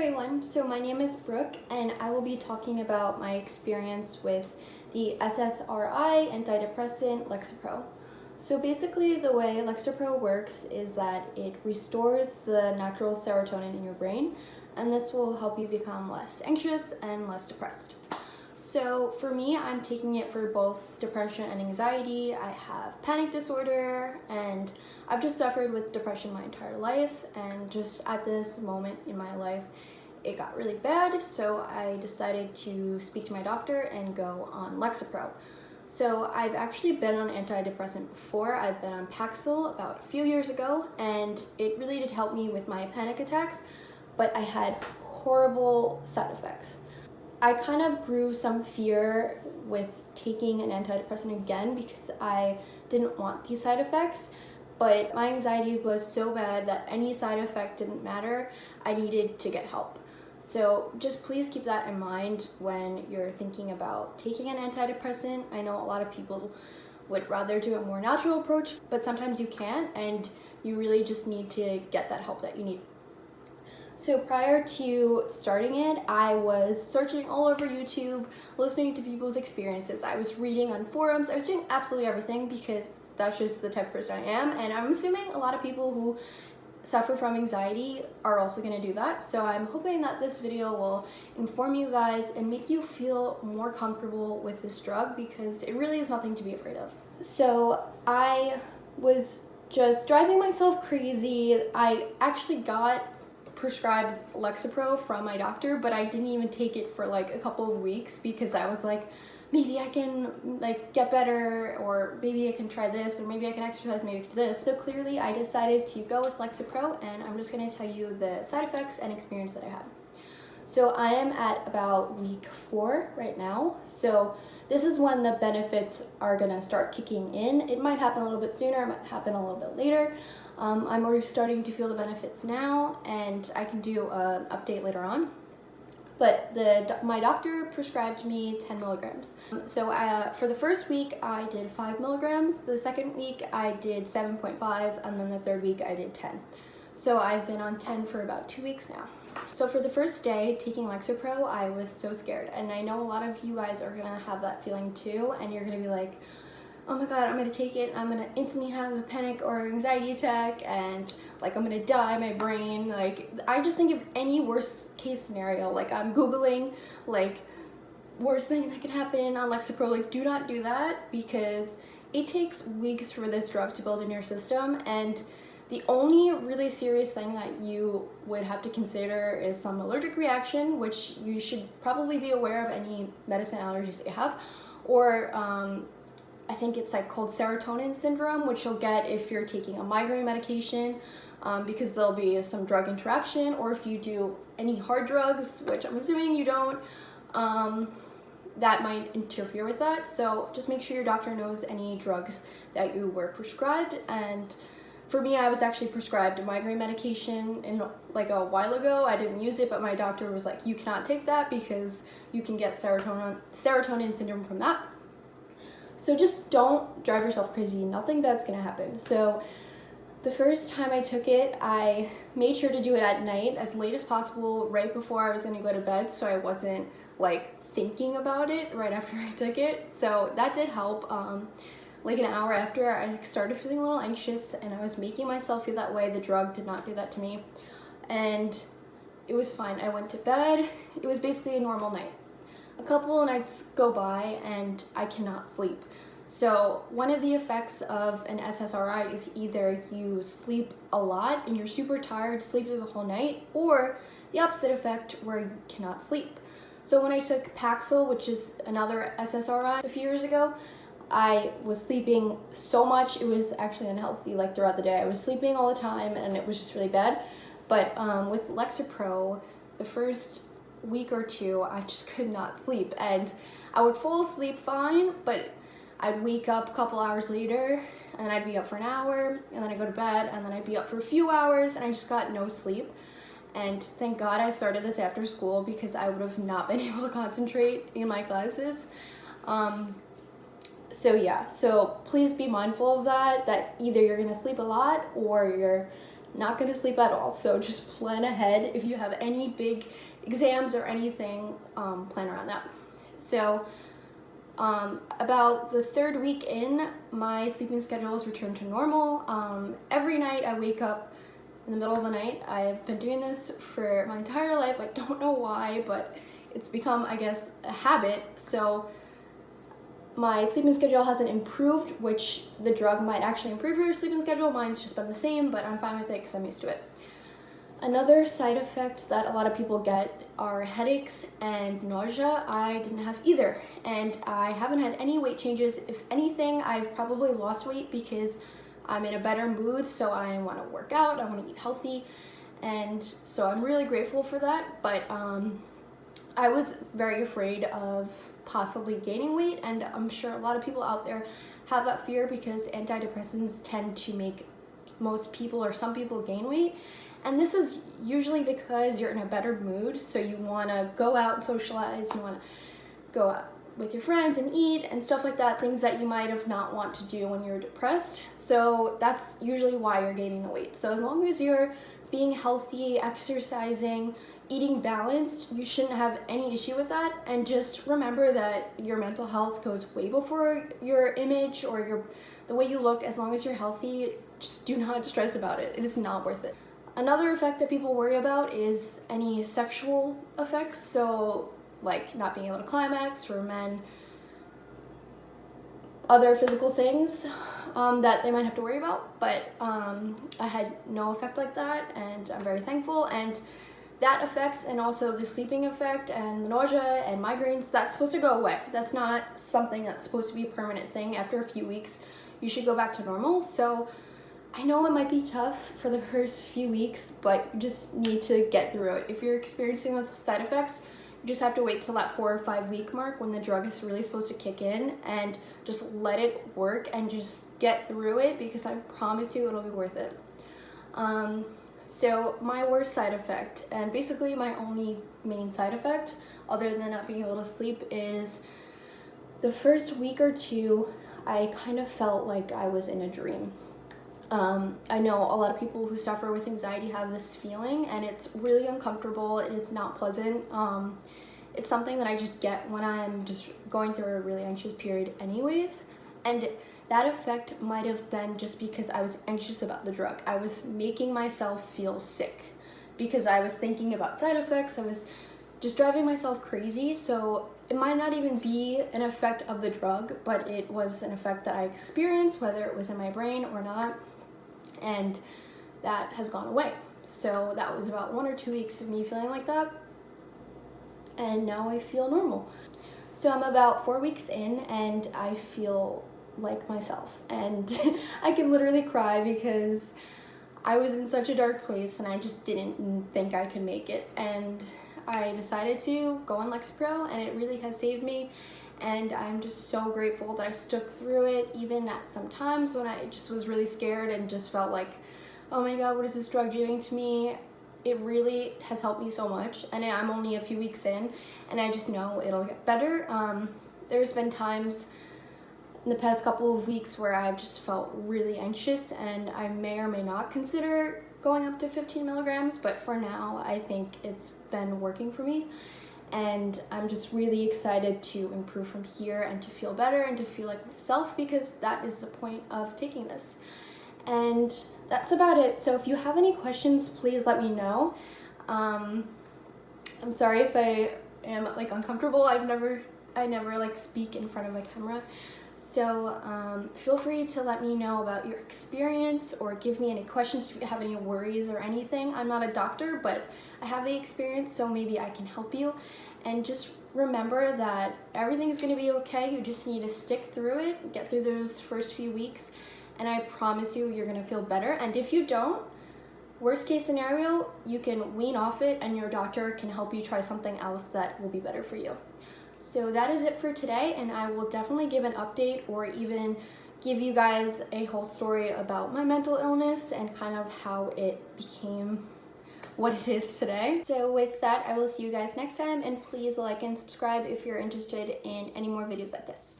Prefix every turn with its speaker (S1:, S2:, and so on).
S1: everyone, so my name is Brooke and I will be talking about my experience with the SSRI antidepressant Lexapro. So basically the way Lexapro works is that it restores the natural serotonin in your brain, and this will help you become less anxious and less depressed. So for me, I'm taking it for both depression and anxiety. I have panic disorder and I've just suffered with depression my entire life, and just at this moment in my life it got really bad, so I decided to speak to my doctor and go on Lexapro. So I've actually been on antidepressant before. I've been on Paxil about a few years ago, and it really did help me with my panic attacks, but I had horrible side effects. I kind of grew some fear with taking an antidepressant again because I didn't want these side effects, but my anxiety was so bad that any side effect didn't matter. I needed to get help. So just please keep that in mind when you're thinking about taking an antidepressant. I know a lot of people would rather do a more natural approach, but sometimes you can't, and you really just need to get that help that you need. So prior to starting it, I was searching all over YouTube, listening to people's experiences. I was reading on forums. I was doing absolutely everything because that's just the type of person I am, and I'm assuming a lot of people who suffer from anxiety are also going to do that. So I'm hoping that this video will inform you guys and make you feel more comfortable with this drug, because it really is nothing to be afraid of. So I was just driving myself crazy. I actually got prescribed Lexapro from my doctor, but I didn't even take it for like a couple of weeks because I was like, maybe I can like get better, or maybe I can try this, or maybe I can exercise, maybe I can do this. So clearly I decided to go with Lexapro, and I'm just going to tell you the side effects and experience that I had. So I am at about week 4 right now. So this is when the benefits are going to start kicking in. It might happen a little bit sooner, it might happen a little bit later. I'm already starting to feel the benefits now, and I can do an update later on. But my doctor prescribed me 10 milligrams. So for the first week, I did 5 milligrams. The second week, I did 7.5, and then the third week, I did 10. So I've been on 10 for about 2 weeks now. So for the first day taking Lexapro, I was so scared. And I know a lot of you guys are gonna have that feeling too, and you're gonna be like, oh my god, I'm gonna take it, I'm gonna instantly have a panic or anxiety attack, and like I'm gonna die, my brain. Like, I just think of any worst case scenario. Like, I'm Googling like worst thing that could happen on Lexapro. Like, do not do that, because it takes weeks for this drug to build in your system, and the only really serious thing that you would have to consider is some allergic reaction, which you should probably be aware of any medicine allergies that you have, or I think it's like called serotonin syndrome, which you'll get if you're taking a migraine medication, because there'll be some drug interaction, or if you do any hard drugs, which I'm assuming you don't, that might interfere with that. So just make sure your doctor knows any drugs that you were prescribed. And for me, I was actually prescribed a migraine medication like a while ago. I didn't use it, but my doctor was like, you cannot take that because you can get serotonin syndrome from that. So just don't drive yourself crazy. Nothing bad's gonna happen. So the first time I took it, I made sure to do it at night as late as possible, right before I was gonna go to bed, so I wasn't like thinking about it right after I took it. So that did help. Like an hour after, I started feeling a little anxious, and I was making myself feel that way. The drug did not do that to me, and it was fine. I went to bed. It was basically a normal night. A couple of nights go by and I cannot sleep. So one of the effects of an SSRI is either you sleep a lot and you're super tired, sleep through the whole night, or the opposite effect where you cannot sleep. So when I took Paxil, which is another SSRI a few years ago, I was sleeping so much, it was actually unhealthy. Like throughout the day, I was sleeping all the time, and it was just really bad. But with Lexapro, the first week or 2, I just could not sleep, and I would fall asleep fine, but I'd wake up a couple hours later, and then I'd be up for an hour, and then I'd go to bed, and then I'd be up for a few hours, and I just got no sleep. And thank God I started this after school, because I would have not been able to concentrate in my classes. So yeah, so please be mindful of that either you're gonna sleep a lot or you're not going to sleep at all. So just plan ahead. If you have any big exams or anything, plan around that. So about the 3rd week in, my sleeping schedule has returned to normal. Every night I wake up in the middle of the night. I've been doing this for my entire life. I don't know why, but it's become, I guess, a habit. So my sleeping schedule hasn't improved, which the drug might actually improve your sleeping schedule. Mine's just been the same, but I'm fine with it because I'm used to it. Another side effect that a lot of people get are headaches and nausea. I didn't have either, and I haven't had any weight changes. If anything, I've probably lost weight because I'm in a better mood, so I want to work out, I want to eat healthy, and so I'm really grateful for that. But I was very afraid of possibly gaining weight, and I'm sure a lot of people out there have that fear because antidepressants tend to make most people or some people gain weight. And this is usually because you're in a better mood, so you want to go out and socialize, you want to go out with your friends and eat and stuff like that, things that you might have not want to do when you're depressed. So that's usually why you're gaining the weight. So as long as you're being healthy, exercising, eating balanced, you shouldn't have any issue with that. And just remember that your mental health goes way before your image or the way you look. As long as you're healthy, just do not stress about it. It is not worth it. Another effect that people worry about is any sexual effects. So like not being able to climax for men, other physical things that they might have to worry about, but I had no effect like that, and I'm very thankful. And that affects, and also the sleeping effect and the nausea and migraines, that's supposed to go away. That's not something that's supposed to be a permanent thing. After a few weeks, you should go back to normal. So I know it might be tough for the first few weeks, but you just need to get through it. If you're experiencing those side effects, you just have to wait till that 4 or 5 week mark when the drug is really supposed to kick in, and just let it work and just get through it, because I promise you it'll be worth it. So my worst side effect, and basically my only main side effect other than not being able to sleep, is the first week or two I kind of felt like I was in a dream. I know a lot of people who suffer with anxiety have this feeling, and it's really uncomfortable. It is not pleasant. It's something that I just get when I'm just going through a really anxious period anyways, and that effect might have been just because I was anxious about the drug. I was making myself feel sick because I was thinking about side effects. I was just driving myself crazy. So it might not even be an effect of the drug, but it was an effect that I experienced, whether it was in my brain or not. And that has gone away. So that was about 1 or 2 weeks of me feeling like that, and now I feel normal. So I'm about 4 weeks in, and I feel like myself, and I can literally cry because I was in such a dark place and I just didn't think I could make it, and I decided to go on Lexapro, and it really has saved me. And I'm just so grateful that I stuck through it, even at some times when I just was really scared and just felt like, oh my God, what is this drug doing to me? It really has helped me so much, and I'm only a few weeks in, and I just know it'll get better. There's been times in the past couple of weeks where I've just felt really anxious, and I may or may not consider going up to 15 milligrams, but for now, I think it's been working for me. And I'm just really excited to improve from here and to feel better and to feel like myself, because that is the point of taking this. And that's about it. So if you have any questions, please let me know. I'm sorry if I am like uncomfortable. I never like speak in front of a camera. So feel free to let me know about your experience, or give me any questions if you have any worries or anything. I'm not a doctor, but I have the experience, so maybe I can help you. And just remember that everything is going to be okay. You just need to stick through it, get through those first few weeks, and I promise you, you're going to feel better. And if you don't, worst case scenario, you can wean off it, and your doctor can help you try something else that will be better for you. So that is it for today, and I will definitely give an update, or even give you guys a whole story about my mental illness and kind of how it became what it is today. So with that, I will see you guys next time, and please like and subscribe if you're interested in any more videos like this.